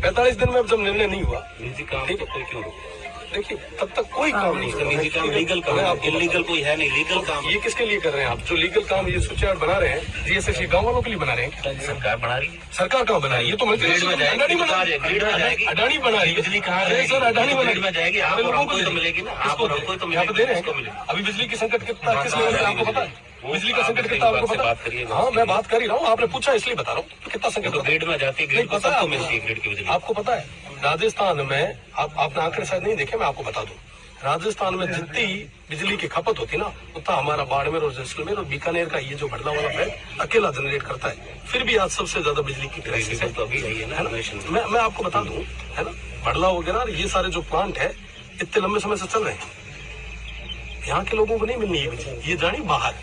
45 दिन में अब जब निर्णय नहीं हुआ, निजी काम तो कोई क्यों रोक? देखिए तब तक कोई काम नहीं कर निजी काम लीगल काम, इलीगल कोई है नहीं, लीगल काम। ये किसके लिए कर रहे हैं आप? जो लीगल काम ये सूची आर्ट बना रहे हैं, जीएसएस ये गाँव वालों के लिए बना रहे हैं। सरकार बना रही है। सरकार कहाँ बना रही है? ये तो ग्रिड में जाएगी, अडानी बना रही है। ग्रिड में जाएगी, अडानी बना रही है। बिजली कहाँ है सर? अडानी बना ग्रिड में जाएगी, आप लोगों को तो मिलेगी ना, आप लोगों को तो यहाँ पे दे रहे मिलेगी। हैं। अभी बिजली की संकट कितना किस लेवल पे आपको पता है? बिजली का संकट कितना आपको पता है? हाँ मैं बात कर ही रहा हूँ, आपने पूछा इसलिए बता रहा हूँ कितना संकट। ग्रिड में जाती है, ग्रिड को सबको मिलती है ग्रिड की बिजली। आपको पता है राजस्थान में, आपने आंकड़े शायद नहीं देखे, मैं आपको बता दूं, राजस्थान में जितनी बिजली की खपत होती ना, उतना हमारा बाड़मेर और जैसलमेर और बीकानेर का ये जो भड़ला वाला बेल्ट अकेला जनरेट करता है। फिर भी आज सबसे ज्यादा बिजली की क्राइसिस है। तो अभी है ना, मैं आपको बता दूं, है ना, भड़ला वगैरह ये सारे जो प्लांट है इतने लंबे समय से चल रहे हैं। यहाँ के लोगों को नहीं मिलनी है बिजली, ये जानी बाहर।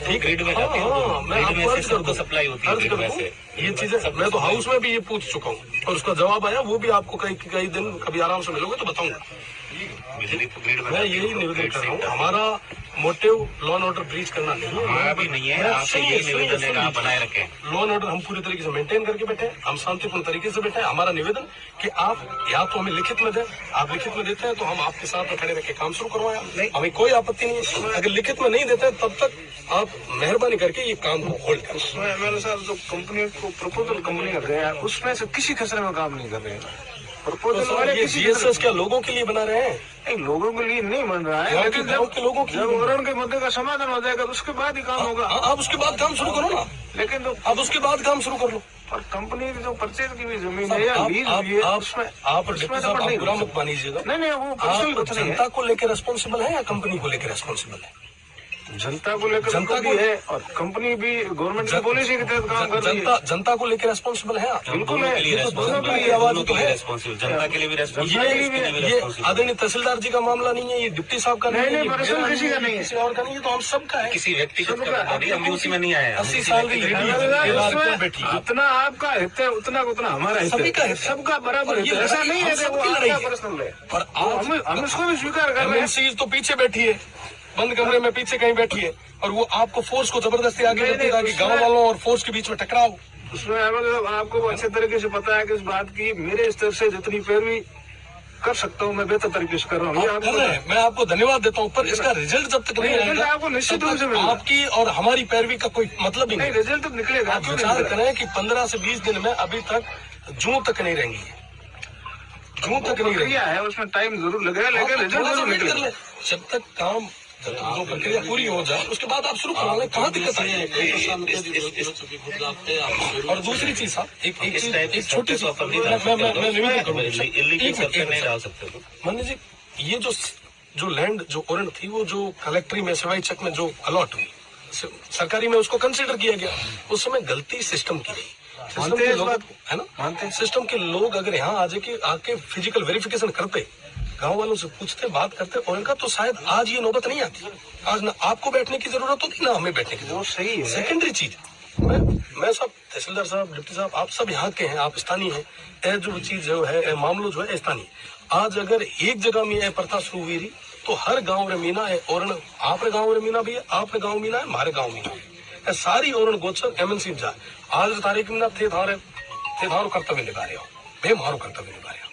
ठीक, ग्रिड में जाती है, मैं आपको अर्ज कर दूं, सप्लाई होती है ग्रिड में से। ये चीजें मैं तो हाउस में भी ये पूछ चुका हूँ और उसका जवाब आया, वो भी आपको कई दिन कभी आराम से मिलोगे तो बताऊंगा। बिजली तो ग्रिड में, मैं यही निवेदन कर रहा हूँ, हमारा motive law and order breach करना नहीं है। हमारा भी नहीं है, आपसे यही निवेदन है आप बनाए रखें। लॉ एंड ऑर्डर हम पूरी तरीके से मेंटेन करके बैठे हैं, हम शांतिपूर्ण तरीके से बैठे हैं। हमारा निवेदन कि आप या तो हमें लिखित में दें, आप लिखित में देते हैं तो हम आपके साथ खड़े रह के काम शुरू करवाएं, हमें कोई आपत्ति नहीं है। अगर लिखित में नहीं देते तब तक आप मेहरबानी करके ये काम को होल्ड करें। उसमें मेरे साथ जो कंपनी को प्रपोजल कंपनी कर रहे हैं, उसमें से किसी खसरे में काम नहीं कर रहे हैं। प्रपोजल वाले ये जीएसएस क्या लोगों के लिए बना रहे हैं? नहीं, लोगों के लिए नहीं बन रहा है, लेकिन गाँव के लोगों के जब ओरण के मुद्दे का समाधान हो जाएगा तो उसके बाद ही काम होगा। आप उसके बाद काम शुरू करो ना, लेकिन तो आप उसके बाद काम शुरू कर लो। और कंपनी की जो परचेज की भी जमीन है या लीज हुई है, उसमें आप बुरा मत मानिएगा। नहीं वो पर्सनल कुछ नहीं है। जनता को लेकर रेस्पॉन्सिबल है या कंपनी को लेकर रेस्पॉन्सिबल है? जनता को लेकर जनता भी है और कंपनी भी गवर्नमेंट की पॉलिसी के तहत काम कर रही है। जनता को लेकर रेस्पॉन्सिबल है आप? बिल्कुल है, ये तो दोनों के लिए आवाज दोनों के लिए रेस्पॉन्सिबल, जनता के लिए भी रेस्पॉन्सिबल। ये आदरणीय तहसीलदार जी का मामला नहीं है, ये डिप्टी साहब का नहीं, पर्सनल किसी का नहीं है, किसी और का नहीं है, तो हम सबका है। किसी व्यक्तिगत का नहीं, हम भी उसी में नहीं आए। 80 साल की लेडी बैठी, जितना आपका हित है उतना हमारा हित सभी का है, हित है। सबका बराबर हित है। ऐसा नहीं है कि वो आपका पर्सनल है, और हम इसको भी स्वीकार कर रहे हैं। MNCs तो पीछे बैठी है, बंद कमरे में पीछे कहीं बैठी है, और वो आपको फोर्स को जबरदस्ती आगे करती ताकि गांव वालों और फोर्स के बीच में टकराव। उसमें आपको अच्छे तरीके से पता है कि इस बात की मेरे स्तर से जितनी पैरवी कर सकता हूँ मैं बेहतर तरीके से कर रहा हूँ। मैं आपको धन्यवाद देता हूँ, पर इसका रिजल्ट जब तक नहीं आएगा आपको निश्चित रूप से आपकी और हमारी पैरवी का कोई मतलब ही नहीं। रिजल्ट तो निकलेगा। आप विचार करें कि 15 से 20 दिन में अभी तक जून तक नहीं रहेंगी, जून तक नहीं रही है, उसमें टाइम जरूर लगेगा, लेकिन रिजल्ट जरूर निकलेगा। जब तक काम जो प्रक्रिया पूरी हो जाए उसके बाद आप शुरू करो, कहाँ दिक्कत है? और दूसरी चीज साहब, एक छोटी सी मान्य जी, ये जो लैंड जो ओरण थी, वो जो कलेक्ट्री में सिवाई चक में जो अलॉट हुई सरकारी में, उसको कंसिडर किया गया, उस समय गलती सिस्टम की गई। सिस्टम के लोग है ना, मानते हैं सिस्टम के लोग अगर यहाँ आके फिजिकल वेरिफिकेशन करते, गांव वालों से पूछते, बात करते और इनका, तो शायद आज ये नौबत नहीं आती। आज ना आपको बैठने की जरूरत होती ना हमें बैठने की जरूरत। सही है। सेकेंडरी चीज, मैं सब तहसीलदार साहब, डिप्टी साहब, आप सब यहाँ के हैं, आप स्थानीय हैं। यह जो चीज जो है, मामलो जो है स्थानीय। आज अगर एक जगह में यह प्रथा शुरू हुई रही तो हर गाँव में मीना है, और आपने गाँव में मीना भी है, आपने गाँव मीना है, हमारे गाँव मीना है, सारी और गोचर MNC जाए। आज तारीख में थे थारो कर्तव्य निभा रहे हो, मैं मारो कर्तव्य निभा रहे हो।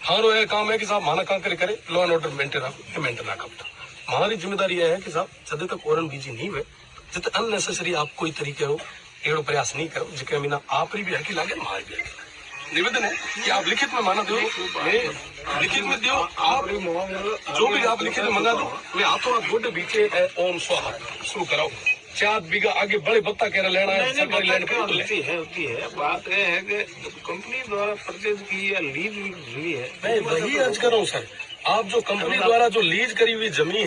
हारो यह काम है कि साहब माना काम करे लॉ एंड ऑर्डर मेंटेन रखा। हमारी जिम्मेदारी यह है कि साहब जब तक ओरन बीजी नहीं हुए, जब अननेसेसरी आप कोई तरीके हो एड़ो प्रयास नहीं करो, जिक्र मीना आप भी हकी लागे, हमारी भी हकी। निवेदन है कि आप लिखित में माना दो, लिखित में दो, आप जो भी आप लिखित में मंगा दो, मैं हाथों हाथ गोटे बीचे ओम स्वाहा शुरू कराओ। 4 बीघा आगे बड़े बत्ता कह लेना है, सरकारी लैंड होती है। बात यह है कि कंपनी द्वारा परचेज की या लीज हुई है, मैं वही अर्ज कर रहा हूँ सर। आप जो कंपनी द्वारा जो लीज करी हुई जमीन